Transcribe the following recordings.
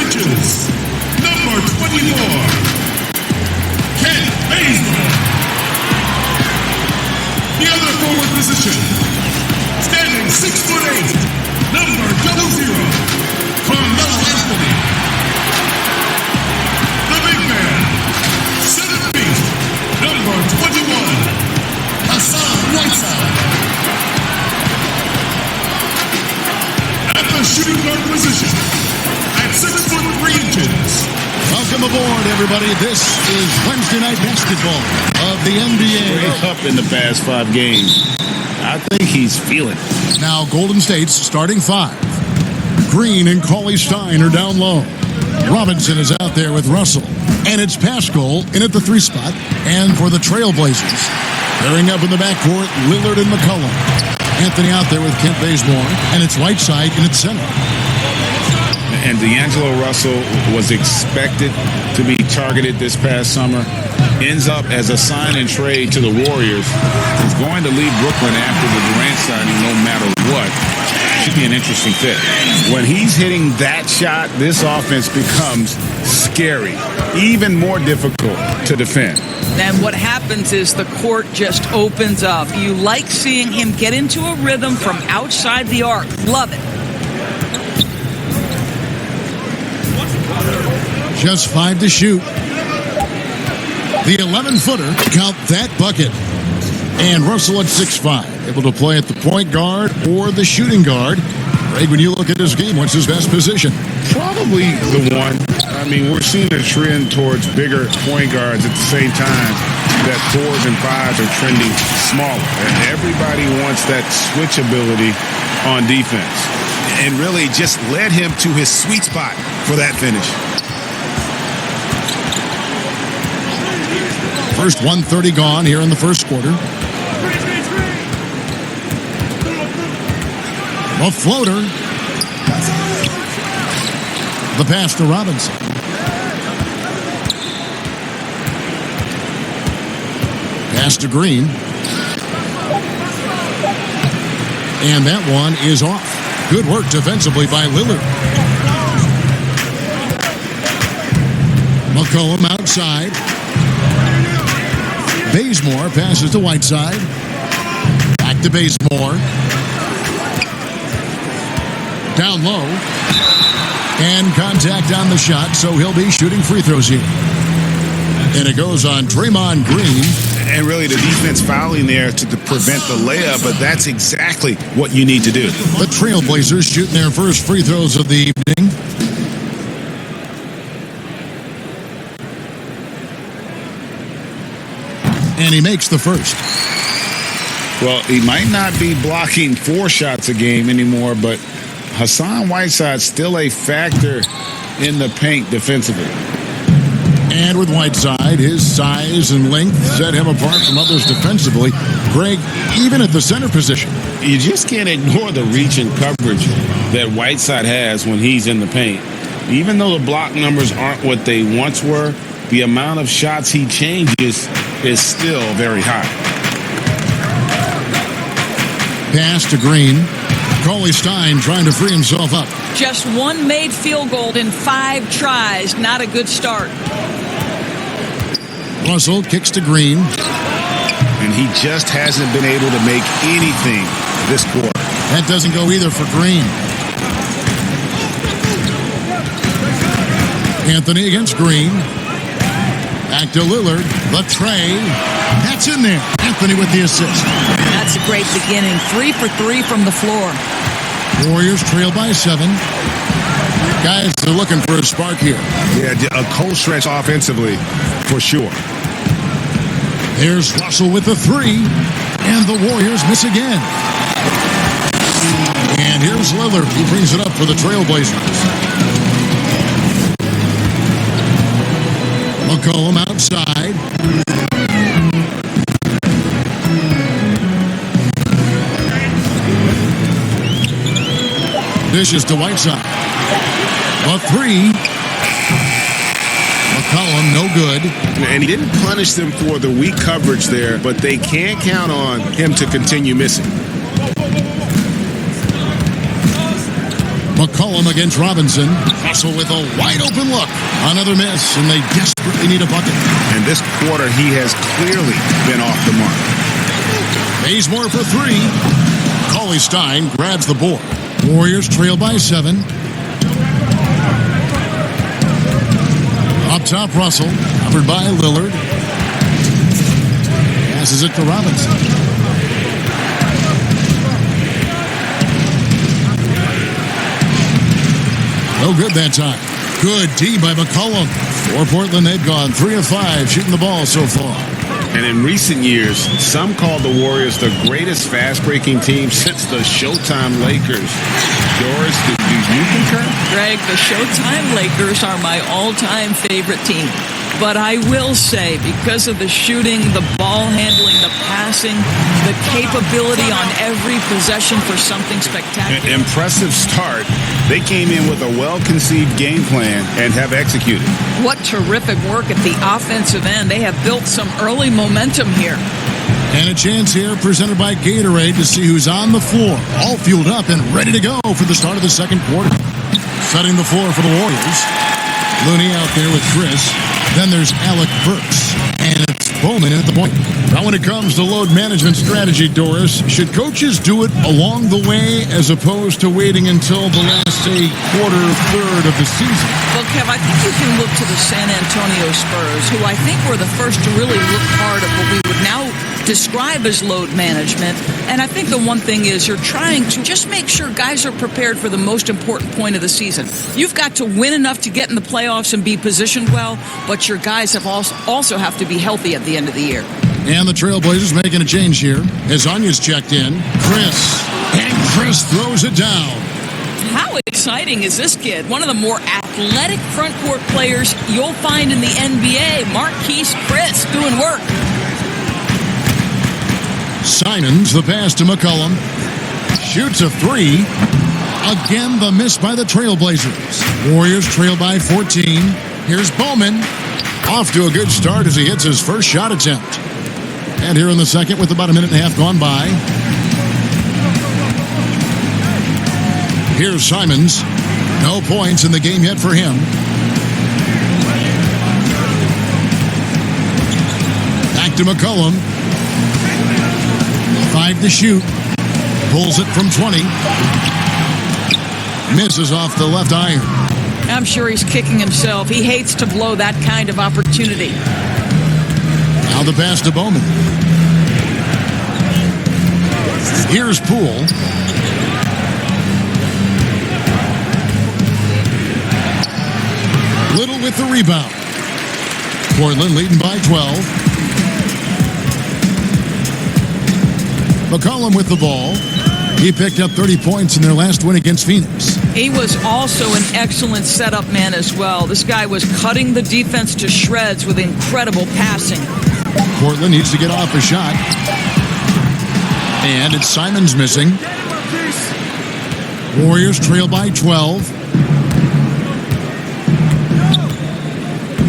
switches. Number 24, Bazemore. The other forward position, standing 6'8", number 00, Carmelo Anthony. The big man, 7 feet, number 21, Whiteside. At the shooting guard position, at 6'3". Welcome aboard, everybody. This is Wednesday Night Basketball of the NBA. Way up in the past 5 games. I think he's feeling it. Now Golden State's starting 5. Green and Cauley Stein are down low. Robinson is out there with Russell. And it's Pascal in at the 3 spot. And for the Trailblazers, pairing up in the backcourt, Lillard and McCollum. Anthony out there with Kent Bazemore. And it's Whiteside in its center. And D'Angelo Russell was expected to be targeted this past summer. Ends up as a sign and trade to the Warriors. He's going to leave Brooklyn after the Durant signing no matter what. Should be an interesting fit. When he's hitting that shot, this offense becomes scary. Even more difficult to defend. And what happens is the court just opens up. You like seeing him get into a rhythm from outside the arc. Love it. Just 5 to shoot. The 11-footer, count that bucket. And Russell at 6'5", able to play at the point guard or the shooting guard. Greg, when you look at this game, what's his best position? Probably the one. I mean, we're seeing a trend towards bigger point guards at the same time that 4s and 5s are trending smaller. And everybody wants that switch ability on defense. And really just led him to his sweet spot for that finish. First 1:30 gone here in the first quarter. A floater. The pass to Robinson. Pass to Green. And that one is off. Good work defensively by Lillard. McCollum outside. Bazemore passes to Whiteside. Back to Bazemore. Down low. And contact on the shot, so he'll be shooting free throws here. And it goes on Draymond Green. And really the defense fouling there to prevent the layup, but that's exactly what you need to do. The Trailblazers shooting their first free throws of the evening. And he makes the first. Well, he might not be blocking 4 shots a game anymore, but Hassan Whiteside's still a factor in the paint defensively. And with Whiteside, his size and length set him apart from others defensively. Greg, even at the center position. You just can't ignore the reach and coverage that Whiteside has when he's in the paint. Even though the block numbers aren't what they once were, the amount of shots he changes is still very high. Pass to Green. Cauley Stein trying to free himself up. Just one made field goal in 5 tries. Not a good start. Russell kicks to Green. And he just hasn't been able to make anything this quarter. That doesn't go either for Green. Anthony against Green. Back to Lillard. The tray. That's in there. Anthony with the assist. That's a great beginning. 3 for 3 from the floor. Warriors trail by 7. Guys are looking for a spark here. Yeah, a cold stretch offensively, for sure. There's Russell with the 3. And the Warriors miss again. And here's Lillard. He brings it up for the Trailblazers. McCollum outside. Dishes to Whiteside. A 3. McCollum, no good. And he didn't punish them for the weak coverage there, but they can't count on him to continue missing. McCollum against Robinson. Russell with a wide-open look. Another miss, and they desperately need a bucket. And this quarter, he has clearly been off the mark. Bazemore for three. Cauley Stein grabs the board. Warriors trail by 7. Up top, Russell. Covered by Lillard. Passes it to Robinson. No good that time. Good D by McCollum. For Portland, they've gone 3 of 5 shooting the ball so far. And in recent years, some call the Warriors the greatest fast-breaking team since the Showtime Lakers. Doris, do you concur? Greg, the Showtime Lakers are my all-time favorite team. But I will say, because of the shooting, the ball handling, the passing, the capability on every possession for something spectacular. An impressive start. They came in with a well-conceived game plan and have executed. What terrific work at the offensive end. They have built some early momentum here. And a chance here presented by Gatorade to see who's on the floor. All fueled up and ready to go for the start of the second quarter. Setting the floor for the Warriors. Looney out there with Chris. Then there's Alec Burks. And it's Bowman at the point. Now when it comes to load management strategy, Doris, should coaches do it along the way as opposed to waiting until the last, say, quarter, third of the season? Well, Kev, I think you can look to the San Antonio Spurs, who I think were the first to really look hard at what we would now describe as load management. And I think the one thing is you're trying to just make sure guys are prepared for the most important point of the season. You've got to win enough to get in the playoffs and be positioned well, but your guys have also have to be healthy at the end of the year. And the Trailblazers making a change here as Anya's checked in. Chris throws it down. How exciting is this kid? One of the more athletic front court players you'll find in the NBA. Marquise Chris doing work. Simons, the pass to McCollum. Shoots a 3. Again, the miss by the Trailblazers. Warriors trail by 14. Here's Bowman. Off to a good start as he hits his first shot attempt. And here in the second with about a minute and a half gone by. Here's Simons. No points in the game yet for him. Back to McCollum. 5 to shoot. Pulls it from 20. Misses off the left iron. I'm sure he's kicking himself. He hates to blow that kind of opportunity. Now the pass to Bowman. Here's Poole. Little with the rebound. Portland leading by 12. McCollum with the ball. He picked up 30 points in their last win against Phoenix. He was also an excellent setup man as well. This guy was cutting the defense to shreds with incredible passing. Portland needs to get off a shot. And it's Simons missing. Warriors trail by 12.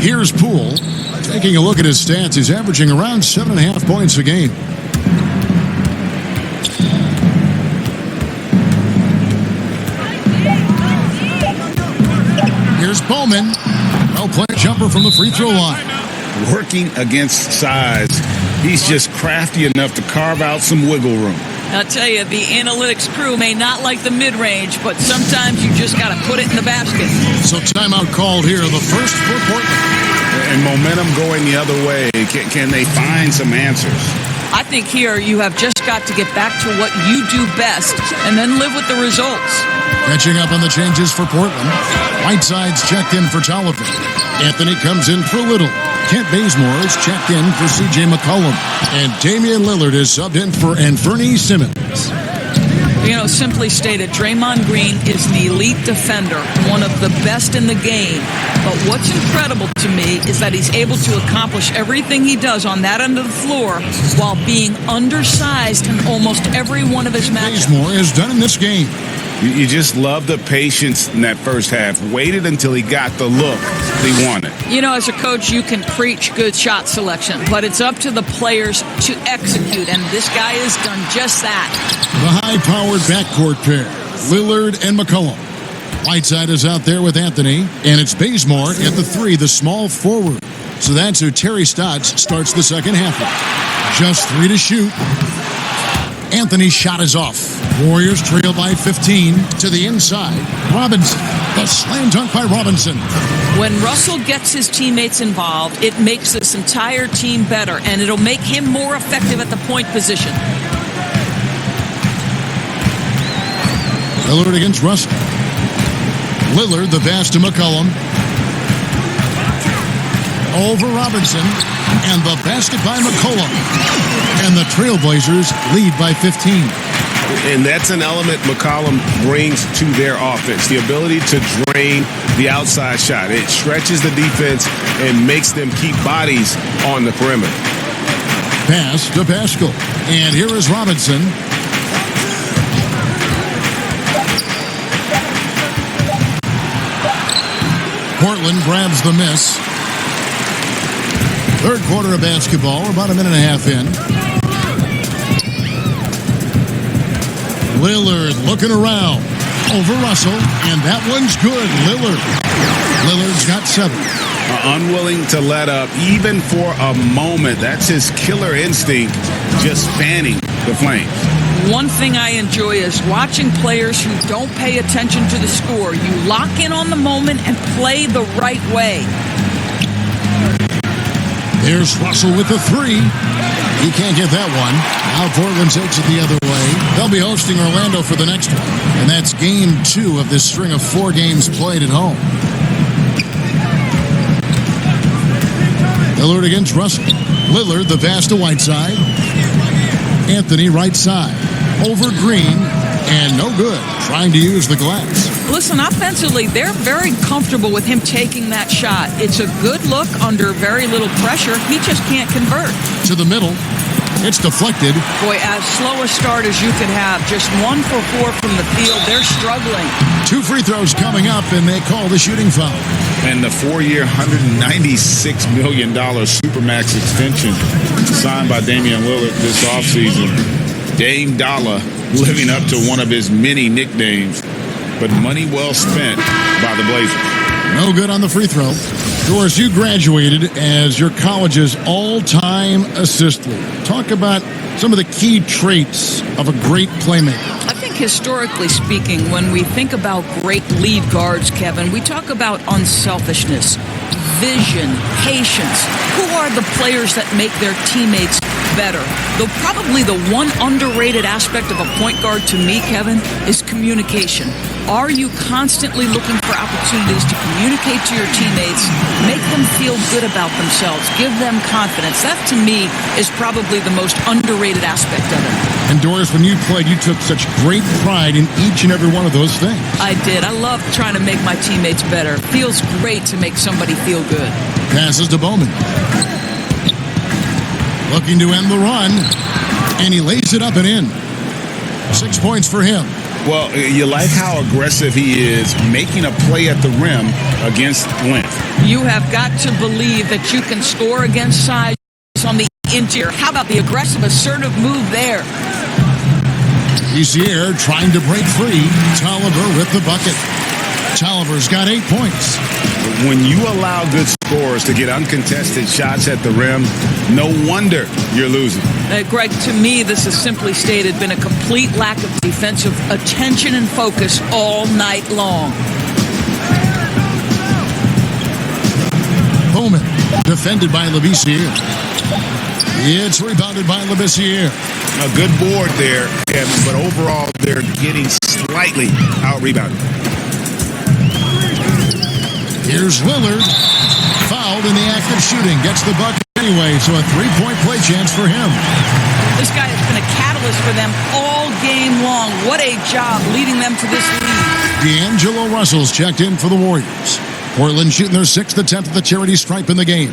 Here's Poole. Taking a look at his stats, he's averaging around 7.5 points a game. Here's Bowman. Well-played jumper from the free throw line. Working against size. He's just crafty enough to carve out some wiggle room. I'll tell you, the analytics crew may not like the mid-range, but sometimes you just got to put it in the basket. So timeout called here, the first for Portland. And momentum going the other way. Can they find some answers? I think here you have just got to get back to what you do best and then live with the results. Catching up on the changes for Portland. Whiteside's checked in for Tolliver. Anthony comes in for Little. Kent Bazemore is checked in for C.J. McCollum. And Damian Lillard is subbed in for Anthony Simmons. You know, simply stated, Draymond Green is an elite defender, one of the best in the game. But what's incredible to me is that he's able to accomplish everything he does on that end of the floor while being undersized in almost every one of his matches. Bazemore is done in this game. You just love the patience in that first half. Waited until he got the look he wanted. You know, as a coach, you can preach good shot selection, but it's up to the players to execute, and this guy has done just that. The high-powered backcourt pair, Lillard and McCollum. Whiteside is out there with Anthony, and it's Bazemore at the 3, the small forward. So that's who Terry Stotts starts the second half with. Just 3 to shoot. Anthony's shot is off. Warriors trail by 15 to the inside. Robinson, the slam dunk by Robinson. When Russell gets his teammates involved, it makes this entire team better, and it'll make him more effective at the point position. Lillard against Russell. Lillard, the pass to McCollum. Over Robinson, and the basket by McCollum. And the Trailblazers lead by 15. And that's an element McCollum brings to their offense, the ability to drain the outside shot. It stretches the defense and makes them keep bodies on the perimeter. Pass to Pascal. And here is Robinson. Portland grabs the miss. Third quarter of basketball, about a minute and a half in. Lillard looking around. Over Russell, and that one's good. Lillard's got 7. Unwilling to let up, even for a moment. That's his killer instinct, just fanning the flames. One thing I enjoy is watching players who don't pay attention to the score. You lock in on the moment and play the right way. There's Russell with the 3. He can't get that one. Now Portland takes it the other way. They'll be hosting Orlando for the next one. And that's game 2 of this string of 4 games played at home. Lillard against Russell. Lillard, the pass to Whiteside. Anthony, right side. Over Green, and no good. Trying to use the glass. Listen, offensively, they're very comfortable with him taking that shot. It's a good look under very little pressure. He just can't convert. To the middle. It's deflected. Boy, as slow a start as you could have. Just 1 for 4 from the field. They're struggling. 2 free throws coming up, and they call the shooting foul. And the 4-year, $196 million Supermax extension signed by Damian Lillard this offseason. Dame Dollar living up to one of his many nicknames, but money well spent by the Blazers. No good on the free throw. Doris, you graduated as your college's all-time assist leader. Talk about some of the key traits of a great playmaker. I think historically speaking, when we think about great lead guards, Kevin, we talk about unselfishness, vision, patience. Who are the players that make their teammates better? Though probably the one underrated aspect of a point guard to me, Kevin, is communication. Are you constantly looking for opportunities to communicate to your teammates, make them feel good about themselves, give them confidence? That, to me, is probably the most underrated aspect of it. And Doris, when you played, you took such great pride in each and every one of those things. I did. I love trying to make my teammates better. Feels great to make somebody feel good. Passes to Bowman. Looking to end the run, and he lays it up and in. 6 points for him. Well, you like how aggressive he is, making a play at the rim against length. You have got to believe that you can score against size on the interior. How about the aggressive, assertive move there? Bussiere trying to break free. Tolliver with the bucket. Tolliver's got 8 points. When you allow good scorers to get uncontested shots at the rim, no wonder you're losing. Greg, to me, this has simply stated been a complete lack of defensive attention and focus all night long. Bowman, defended by Bussiere. It's rebounded by Bussiere. A good board there, Kevin, but overall they're getting slightly out-rebounded. Here's Lillard. Fouled in the act of shooting. Gets the bucket anyway, so a 3-point play chance for him. This guy has been a catalyst for them all game long. What a job leading them to this lead. D'Angelo Russell's checked in for the Warriors. Portland shooting their 6th attempt at the charity stripe in the game.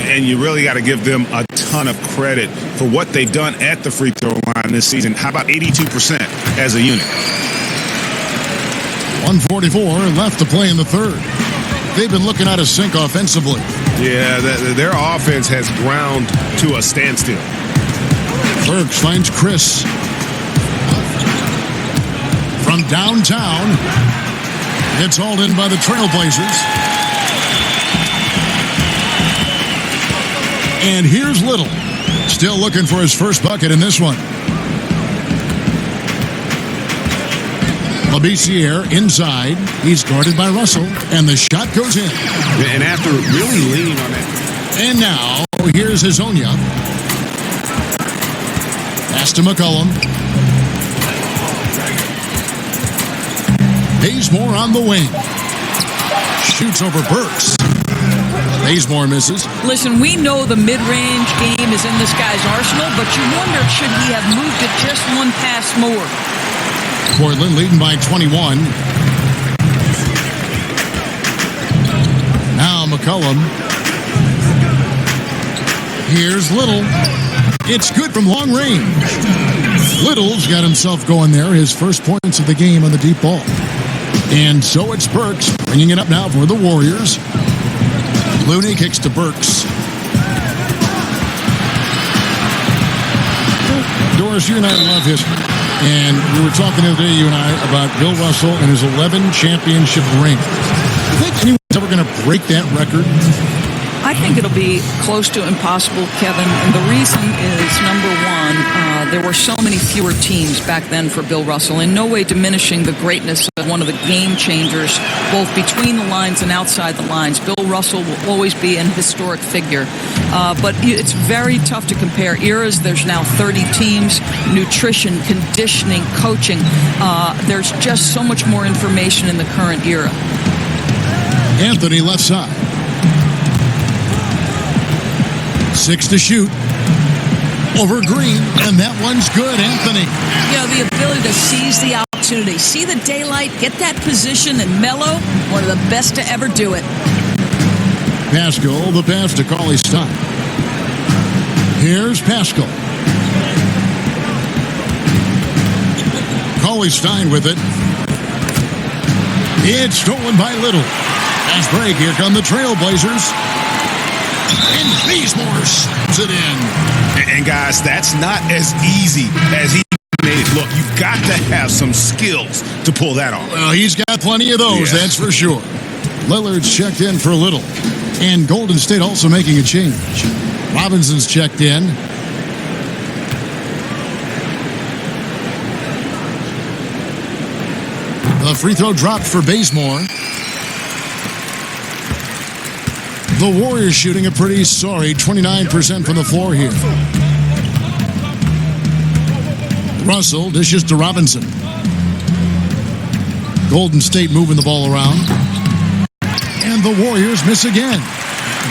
And you really got to give them a ton of credit for what they've done at the free throw line this season. How about 82% as a unit? 1:44 left to play in the third. They've been looking out of sync offensively. Yeah, their offense has ground to a standstill. Burks finds Chris. From downtown. It's hauled in by the Trailblazers. And here's Little. Still looking for his first bucket in this one. Bazemore inside. He's guarded by Russell, and the shot goes in. And after really leaning on that. And now, here's Hazonia. Pass to McCollum. Bazemore on the wing. Shoots over Burks. Bazemore misses. Listen, we know the mid-range game is in this guy's arsenal, but you wonder, should he have moved it just one pass more? Portland leading by 21. Now McCollum. Here's Little. It's good from long range. Little's got himself going there. His first points of the game on the deep ball. And so it's Burks bringing it up now for the Warriors. Looney kicks to Burks. Doris, you and I love history. And we were talking the other day, you and I, about Bill Russell and his 11 championship rings. Do you think anyone's ever going to break that record? I think it'll be close to impossible, Kevin. And the reason is, number one, there were so many fewer teams back then for Bill Russell, in no way diminishing the greatness of one of the game changers, both between the lines and outside the lines. Bill Russell will always be an historic figure. But it's very tough to compare eras. There's now 30 teams, nutrition, conditioning, coaching. There's just so much more information in the current era. Anthony left side. 6 to shoot. Over Green, and that one's good, Anthony. You know, the ability to seize the opportunity, see the daylight, get that position, and Melo, one of the best to ever do it. Pascal, the pass to Stein. Here's Pascal. Stein with it. It's stolen by Little. Fast break, here come the Trailblazers. And Bazemore slams it in. And guys, that's not as easy as he made it look. You've got to have some skills to pull that off. Well, he's got plenty of those, that's for sure. Lillard's checked in for Little. And Golden State also making a change. Robinson's checked in. The free throw dropped for Bazemore. The Warriors shooting a pretty sorry 29% from the floor here. Russell dishes to Robinson. Golden State moving the ball around. And the Warriors miss again.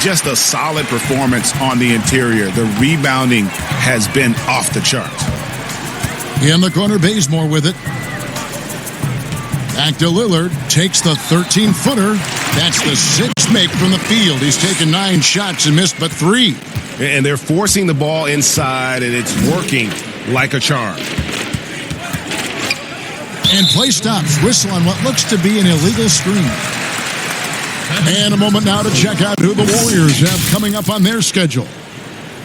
Just a solid performance on the interior. The rebounding has been off the charts. In the corner, Bazemore with it. Back to Lillard. Takes the 13-footer. That's the 6th make from the field. He's taken 9 shots and missed but 3. And they're forcing the ball inside, and it's working like a charm. And play stops. Whistle on what looks to be an illegal screen. And a moment now to check out who the Warriors have coming up on their schedule.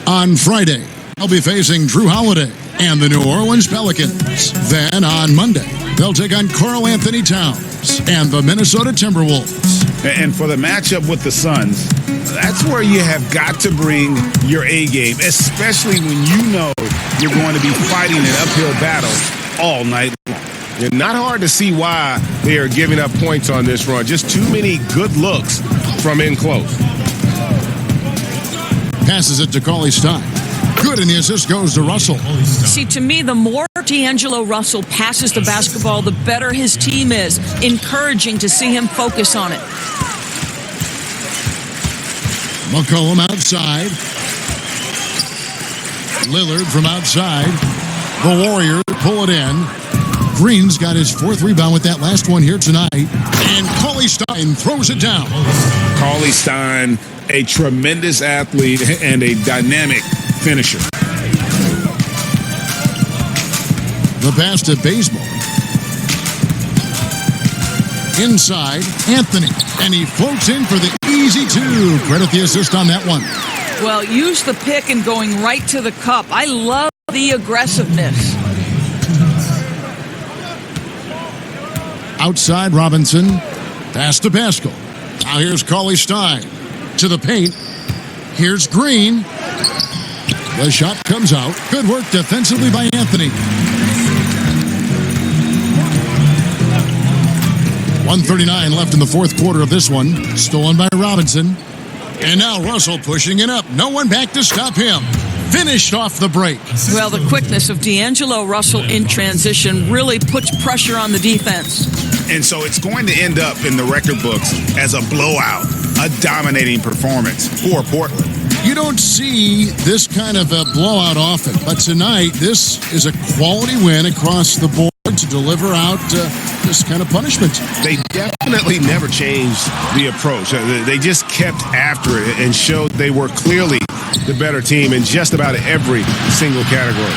On Friday, they'll be facing Drew Holiday and the New Orleans Pelicans. Then on Monday, they'll take on Carl Anthony Towns and the Minnesota Timberwolves. And for the matchup with the Suns, that's where you have got to bring your A game, especially when you know you're going to be fighting an uphill battle all night long. It's not hard to see why they are giving up points on this run. Just too many good looks from in close. Passes it to Stein. Good, and the assist goes to Russell. See, to me, the more D'Angelo Russell passes the basketball, the better his team is. Encouraging to see him focus on it. McCollum outside. Lillard from outside. The Warriors pull it in. Green's got his 4th rebound with that last one here tonight. And Stein throws it down. Stein, a tremendous athlete and a dynamic finisher. The pass to Bazemore. Inside, Anthony. And he floats in for the easy 2. Credit the assist on that one. Well, use the pick and going right to the cup. I love the aggressiveness. Outside, Robinson. Pass to Pascal. Now here's Cauley Stein to the paint. Here's Green. The shot comes out. Good work defensively by Anthony. 1:39 left in the fourth quarter of this one. Stolen by Robinson. And now Russell pushing it up. No one back to stop him. Finished off the break. Well, the quickness of D'Angelo Russell in transition really puts pressure on the defense. And so it's going to end up in the record books as a blowout, a dominating performance for Portland. You don't see this kind of a blowout often, but tonight this is a quality win across the board to deliver out this kind of punishment. They definitely never changed the approach. They just kept after it and showed they were clearly the better team in just about every single category.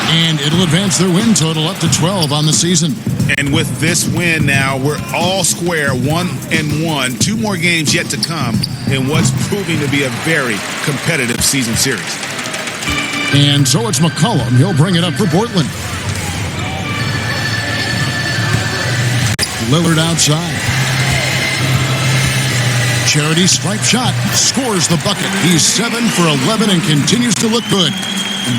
And it'll advance their win total up to 12 on the season. And with this win now, we're all square, 1-1. 2 more games yet to come in what's proving to be a very competitive season series. And so it's McCollum. He'll bring it up for Portland. Lillard outside. Charity stripe shot. Scores the bucket. He's 7 for 11 and continues to look good.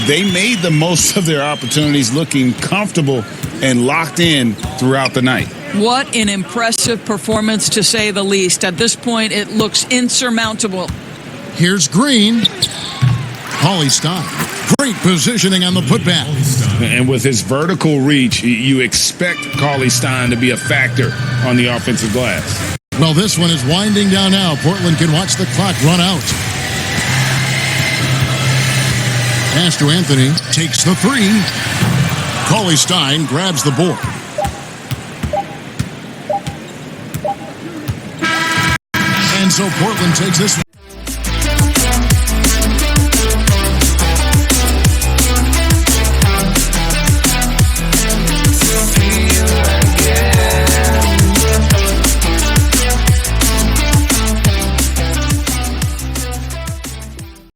They made the most of their opportunities, looking comfortable and locked in throughout the night. What an impressive performance, to say the least. At this point, it looks insurmountable. Here's Green. Cauley Stein. Great positioning on the putback. And with his vertical reach, you expect Cauley Stein to be a factor on the offensive glass. Well, this one is winding down now. Portland can watch the clock run out. Pass to Anthony. Takes the 3. Cauley Stein grabs the board. And so Portland takes this